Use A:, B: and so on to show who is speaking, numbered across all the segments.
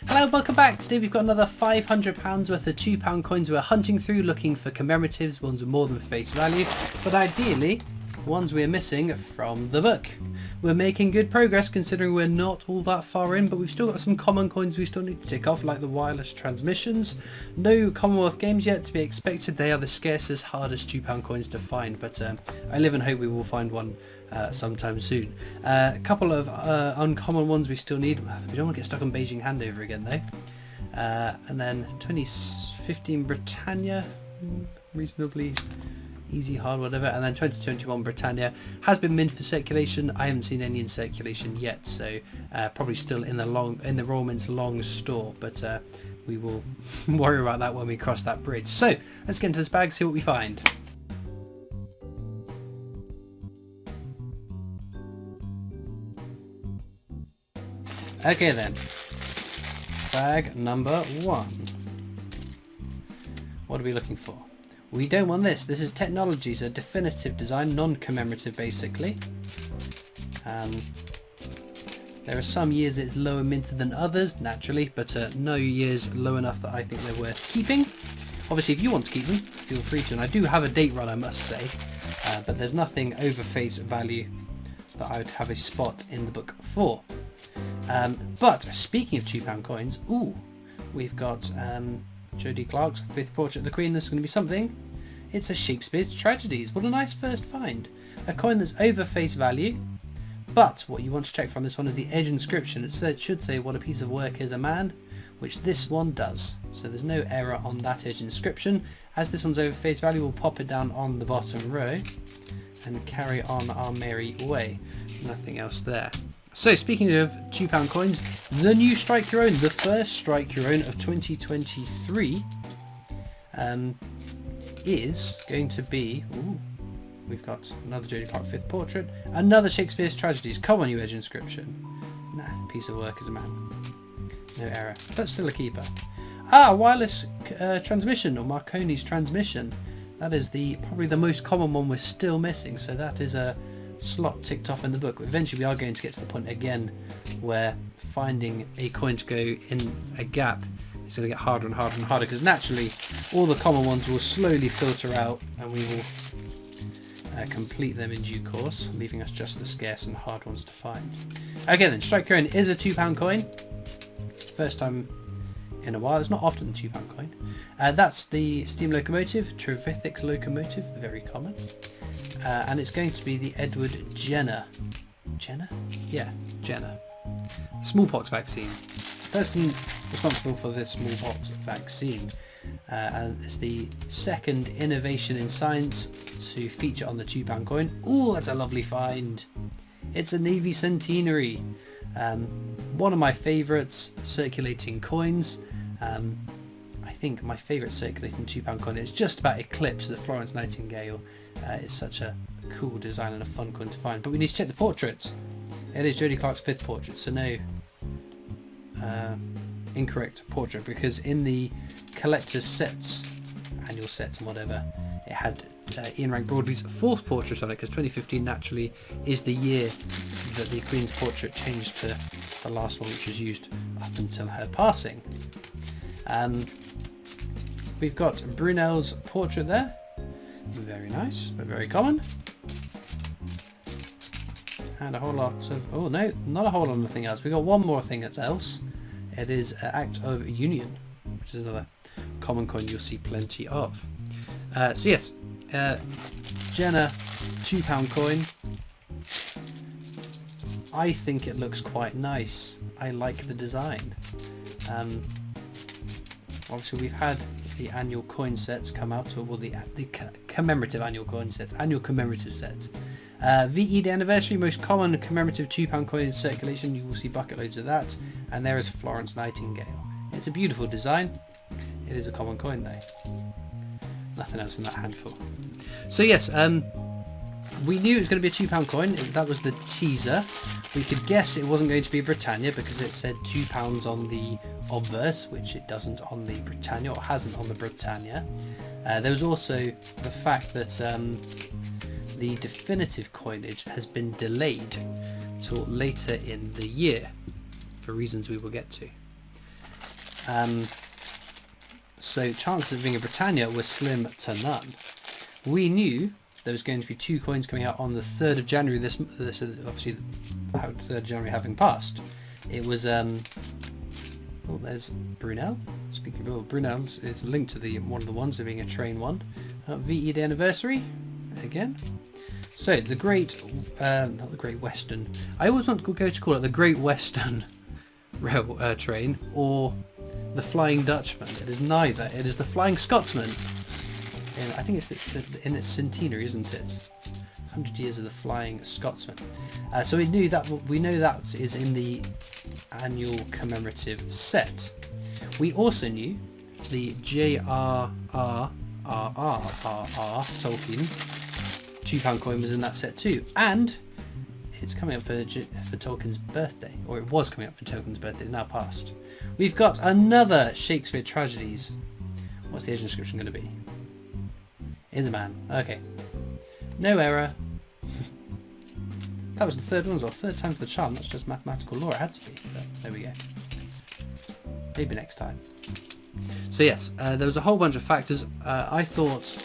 A: Hello, welcome back. Today we've got another £500 worth of £2 coins we're hunting through, looking for commemoratives, ones with more than face value, but ideally ones we're missing from the book. We're making good progress considering we're not all that far in, but we've still got some common coins we still need to tick off, like the wireless transmissions. No Commonwealth games yet to be expected. They are the scarcest, hardest £2 coins to find, but I live and hope we will find one sometime soon. A couple of uncommon ones we still need. We don't want to get stuck on Beijing handover again though. And then 2015 Britannia, reasonably easy, hard, whatever. And then 2021 Britannia has been mint for circulation. I haven't seen any in circulation yet, so probably still in the Royal Mint's long store, but we will worry about that when we cross that bridge. So let's get into this bag, see what we find. Okay then, bag number 1. What are we looking for? We don't want this. This is technologies, a definitive design, non-commemorative basically. There are some years it's lower minted than others, naturally, but no years low enough that I think they're worth keeping. Obviously, if you want to keep them, feel free to. And I do have a date run, I must say, but there's nothing over face value that I would have a spot in the book for. But speaking of £2 coins, we've got Jodie Clark's 5th Portrait of the Queen. This is going to be something. It's a Shakespeare's Tragedies. What a nice first find. A coin that's over face value, but what you want to check from this one is the edge inscription. It should say what a piece of work is a man, which this one does. So there's no error on that edge inscription. As this one's over face value, we'll pop it down on the bottom row and carry on our merry way. Nothing else there. So speaking of £2 coins, the new Strike Your Own, the first Strike Your Own of 2023 is going to be, we've got another Jodie Clark 5th Portrait, another Shakespeare's Tragedies. Come on, you edge inscription. Nah, piece of work as a man. No error, but still a keeper. Wireless transmission, or Marconi's transmission. That is probably the most common one we're still missing, so that is a slot ticked off in the book. But eventually we are going to get to the point again where finding a coin to go in a gap is going to get harder and harder and harder, because naturally all the common ones will slowly filter out and we will complete them in due course, leaving us just the scarce and hard ones to find. Okay then, Strike Your Own is a £2 coin. First time in a while. It's not often a £2 coin. That's the steam locomotive, Trevithick's locomotive, very common. And it's going to be the Edward Jenner. Jenner? Yeah, Jenner. Smallpox vaccine. Person responsible for this smallpox vaccine. And it's the second innovation in science to feature on the £2 coin. Ooh, that's a lovely find. It's a Navy Centenary. One of my favourites circulating coins. I think my favourite circulating £2 coin is just about Eclipse, the Florence Nightingale. It's such a cool design and a fun coin to find. But we need to check the portrait. It is Jodie Clark's 5th Portrait, so no incorrect portrait, because in the collector's sets, annual sets and whatever, it had Ian Rank Broadley's 4th portrait on it, because 2015 naturally is the year that the Queen's portrait changed to the last one, which was used up until her passing. We've got Brunel's portrait there. Very nice, but very common. And a whole lot of, oh no, not a whole lot of nothing else. We've got one more thing that's else. It is Act of Union, which is another common coin you'll see plenty of. So yes, Jenner £2 coin. I think it looks quite nice. I like the design. Obviously we've had the annual coin sets come out, or well, the commemorative annual coin set, annual commemorative set. VE Day Anniversary, most common commemorative £2 coin in circulation. You will see bucket loads of that. And there is Florence Nightingale. It's a beautiful design. It is a common coin though. Nothing else in that handful. So yes, we knew it was going to be a £2 coin. That was the teaser. We could guess it wasn't going to be Britannia because it said £2 on the obverse, which it doesn't on the Britannia, or hasn't on the Britannia. There was also the fact that the definitive coinage has been delayed till later in the year for reasons we will get to. So chances of being a Britannia were slim to none. We knew there was going to be 2 coins coming out on the 3rd of January. This obviously, 3rd of January having passed. It was oh, there's Brunel. Speaking of Brunel, it's linked to one of the ones, being a train one. VE Day anniversary again. So the Great, not the Great Western. I always want to go to call it the Great Western Rail train or the Flying Dutchman. It is neither. It is the Flying Scotsman. And I think it's in its centenary, isn't it? 100 years of the Flying Scotsman. So we know that is in the annual commemorative set. We also knew the J.R.R. Tolkien £2 coin was in that set too, and it's coming up for Tolkien's birthday, or it was coming up for Tolkien's birthday. It's now passed. We've got another Shakespeare tragedies. What's the age inscription going to be? Is a man. Okay. No error. That was the third one as well. Third time for the charm. That's just mathematical law. It had to be. But there we go. Maybe next time. So yes, there was a whole bunch of factors. I thought,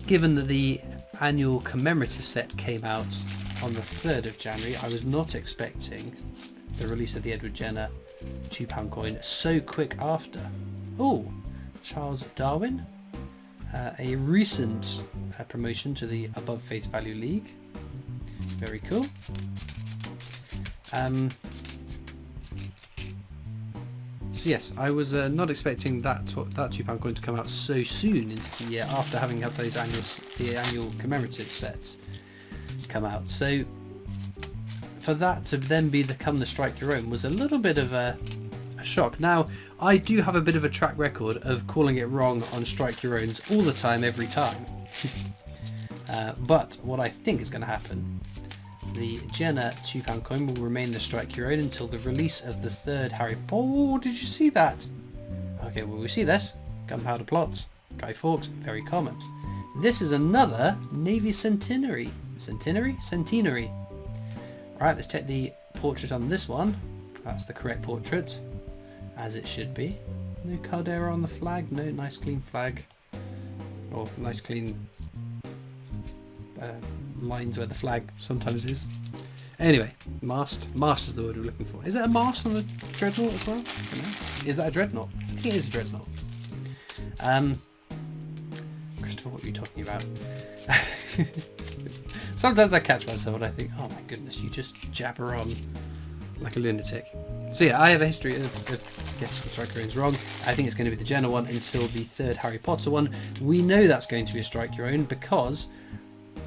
A: given that the annual commemorative set came out on the 3rd of January, I was not expecting the release of the Edward Jenner £2 coin so quick after. Oh, Charles Darwin. A recent promotion to the Above Face Value League. Very cool. So yes, I was not expecting that £2 coin to come out so soon into the year after having had those annual commemorative sets come out. So for that to then become the Strike Your Own was a little bit of a shock. Now, I do have a bit of a track record of calling it wrong on Strike Your Owns all the time, every time. But what I think is going to happen, the Jenner £2 coin will remain the Strike Your Own until the release of the 3rd Harry Potter. Oh, did you see that? Okay, well, we see this. Gunpowder Plot, Guy Fawkes, very common. This is another Navy Centenary. Centenary. Right, let's check the portrait on this one. That's the correct portrait, as it should be. No Caldera on the flag. No, nice clean flag. Or nice clean lines where the flag sometimes is. Anyway, mast. Mast is the word we're looking for. Is it a mast on a dreadnought as well? I don't know. Is that a dreadnought? I think it is a dreadnought. Christopher, what are you talking about? Sometimes I catch myself and I think, oh my goodness, you just jabber on like a lunatic. So yeah, I have a history of guessing Strike Your Own's wrong. I think it's going to be the Jenner one until the 3rd Harry Potter one. We know that's going to be a Strike Your Own because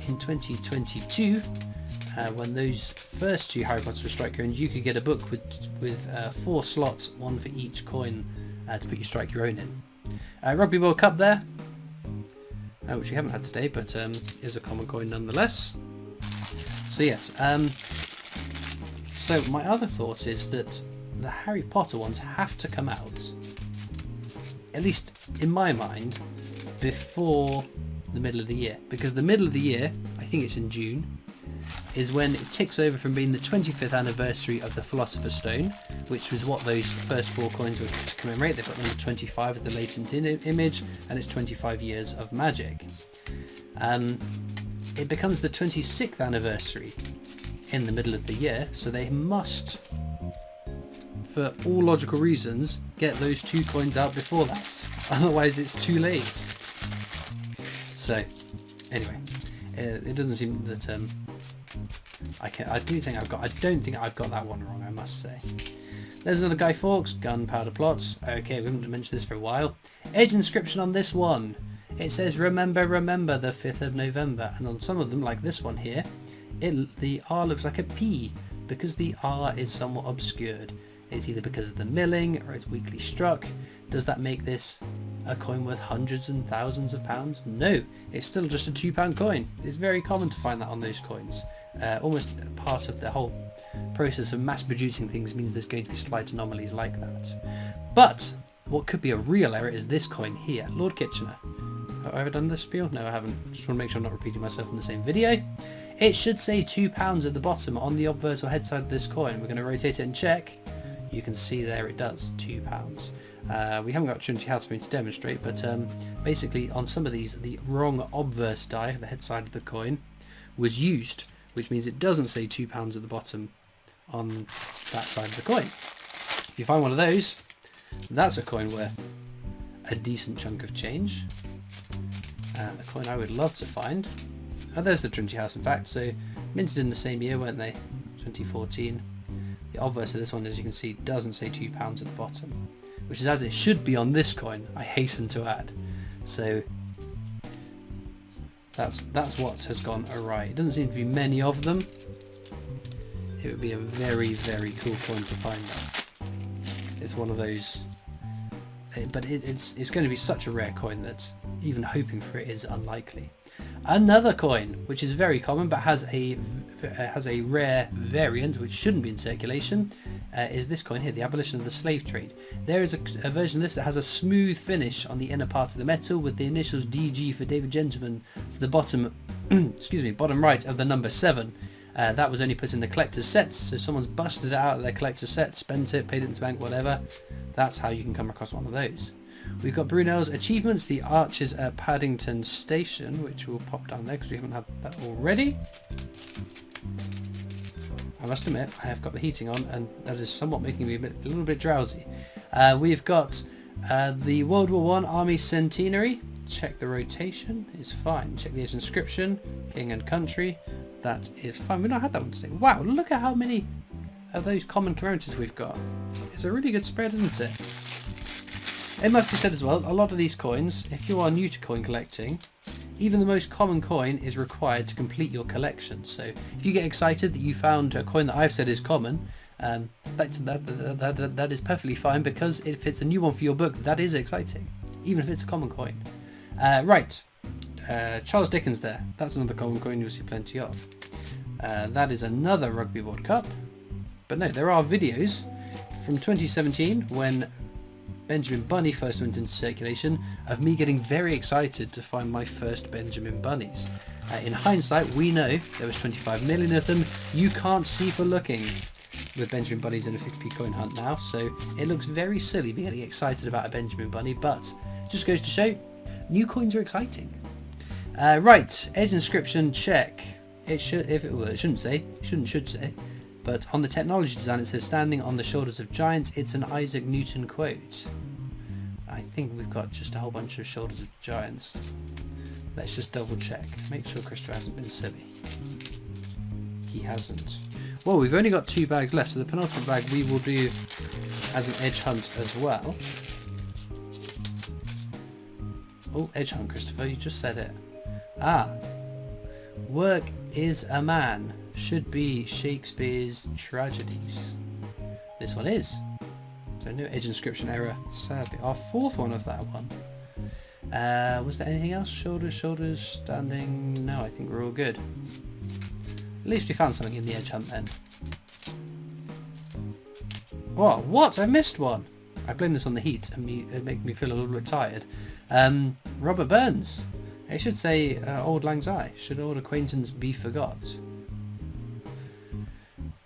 A: in 2022, when those first 2 Harry Potter Strike Your Owns, you could get a book with 4 slots, 1 for each coin to put your Strike Your Own in. Rugby World Cup there, which we haven't had today, but is a common coin nonetheless. So yes, so my other thought is that the Harry Potter ones have to come out, at least in my mind, before the middle of the year, because the middle of the year, I think it's in June, is when it ticks over from being the 25th anniversary of the Philosopher's Stone, which was what those first 4 coins were to commemorate. They've got number 25 as the latent image, and it's 25 years of magic. It becomes the 26th anniversary in the middle of the year, so they must, for all logical reasons, get those 2 coins out before that. Otherwise it's too late. So anyway, it doesn't seem that I don't think I've got that one wrong, I must say. There's another Guy Fawkes, Gunpowder Plots. Okay, we haven't mentioned this for a while. Edge inscription on this one. It says remember the 5th of November, and on some of them, like this one here, the R looks like a P because the R is somewhat obscured. It's either because of the milling or it's weakly struck. Does that make this a coin worth hundreds and thousands of pounds? No, it's still just a £2 coin. It's very common to find that on those coins. Almost part of the whole process of mass producing things means there's going to be slight anomalies like that. But what could be a real error is this coin here, Lord Kitchener. Have I ever done this spiel? No, I haven't. Just want to make sure I'm not repeating myself in the same video. It should say £2 at the bottom on the obverse or head side of this coin. We're going to rotate it and check. you can see there it does, £2. We haven't got Trinity House for me to demonstrate, but basically on some of these, the wrong obverse die, the head side of the coin, was used, which means it doesn't say £2 at the bottom on that side of the coin. If you find one of those, that's a coin worth a decent chunk of change. A coin I would love to find. Oh, there's the Trinity House, in fact. So minted in the same year, weren't they? 2014. The obverse of this one, as you can see, doesn't say £2 at the bottom, which is as it should be on this coin, I hasten to add. So that's what has gone awry. It doesn't seem to be many of them. It would be a very, very cool coin to find that. It's one of those, but it's going to be such a rare coin that even hoping for it is unlikely. Another coin, which is very common but has a rare variant which shouldn't be in circulation, is this coin here, the Abolition of the Slave Trade. There is a version of this that has a smooth finish on the inner part of the metal with the initials DG for David Gentleman to the bottom, excuse me, bottom right of the number 7. That was only put in the collector's sets, so someone's busted it out of their collector's set, spent it, paid it into the bank, whatever. That's how you can come across one of those. We've got Brunel's Achievements, the Arches at Paddington Station, which will pop down there because we haven't had that already. I must admit, I have got the heating on and that is somewhat making me a little bit drowsy. We've got the World War I Army Centenary. Check the rotation, is fine. Check the age inscription, King and Country. That is fine. We've not had that one today. Wow, look at how many of those common commemorations we've got. It's a really good spread, isn't it? It must be said as well, a lot of these coins, if you are new to coin collecting, even the most common coin is required to complete your collection. So if you get excited that you found a coin that I've said is common, that is perfectly fine, because if it's a new one for your book, that is exciting, even if it's a common coin. Right, Charles Dickens there. That's another common coin you'll see plenty of. That is another Rugby World Cup. But no, there are videos from 2017 when Benjamin Bunny first went into circulation of me getting very excited to find my first Benjamin Bunnies. In hindsight, we know there was 25 million of them. You can't see for looking with Benjamin Bunnies in a 50p coin hunt now, so it looks very silly me getting excited about a Benjamin Bunny, but it just goes to show new coins are exciting. Right, edge inscription check. It should, it shouldn't say, should say, but on the technology design it says standing on the shoulders of giants. It's an Isaac Newton quote. I think we've got just a whole bunch of shoulders of giants. Let's just double check. Make sure Christopher hasn't been silly. He hasn't. Well, we've only got 2 bags left, so the penultimate bag we will do as an edge hunt as well. Oh, edge hunt, Christopher, you just said it. Ah. Work is a man. Should be Shakespeare's tragedies. This one is. So no edge inscription error, sadly. Our 4th one of that one. Was there anything else? Shoulders, standing? No, I think we're all good. At least we found something in the edge hunt then. Oh, what? I missed one. I blame this on the heat and it makes me feel a little bit tired. Robert Burns. It should say Auld Lang Syne. Should old acquaintance be forgot?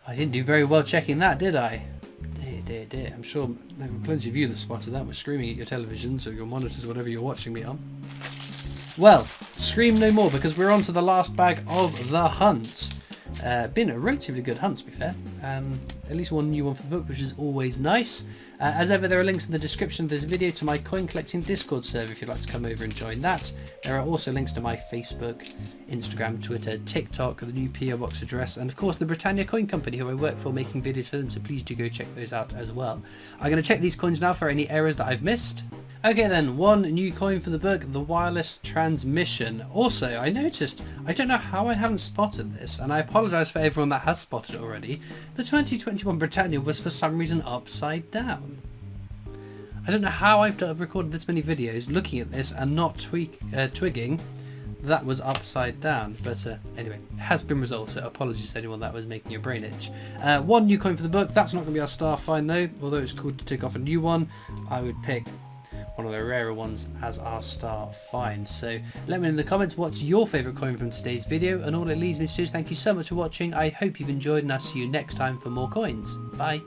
A: I didn't do very well checking that, did I? Dear. I'm sure there were plenty of you that spotted that, were screaming at your televisions or your monitors, whatever you're watching me on. Well, scream no more, because we're on to the last bag of the hunt. Been a relatively good hunt, to be fair. At least one new one for the book, which is always nice. As ever, there are links in the description of this video to my coin collecting Discord server if you'd like to come over and join that. There are also links to my Facebook, Instagram, Twitter, TikTok, the new PO Box address, and of course the Britannia Coin Company, who I work for, making videos for them, so please do go check those out as well. I'm going to check these coins now for any errors that I've missed. Okay then, one new coin for the book, the wireless transmission. Also, I noticed, I don't know how I haven't spotted this, and I apologise for everyone that has spotted it already, the 2021 Britannia was for some reason upside down. I don't know how I've recorded this many videos looking at this and not twigging that was upside down, but anyway, it has been resolved, so apologies to anyone that was making your brain itch. One new coin for the book, that's not going to be our star find though, although it's cool to tick off a new one. I would pick one of the rarer ones as our star find. So let me know in the comments what's your favourite coin from today's video, and all it leaves me to do is thank you so much for watching. I hope you've enjoyed, and I'll see you next time for more coins. Bye.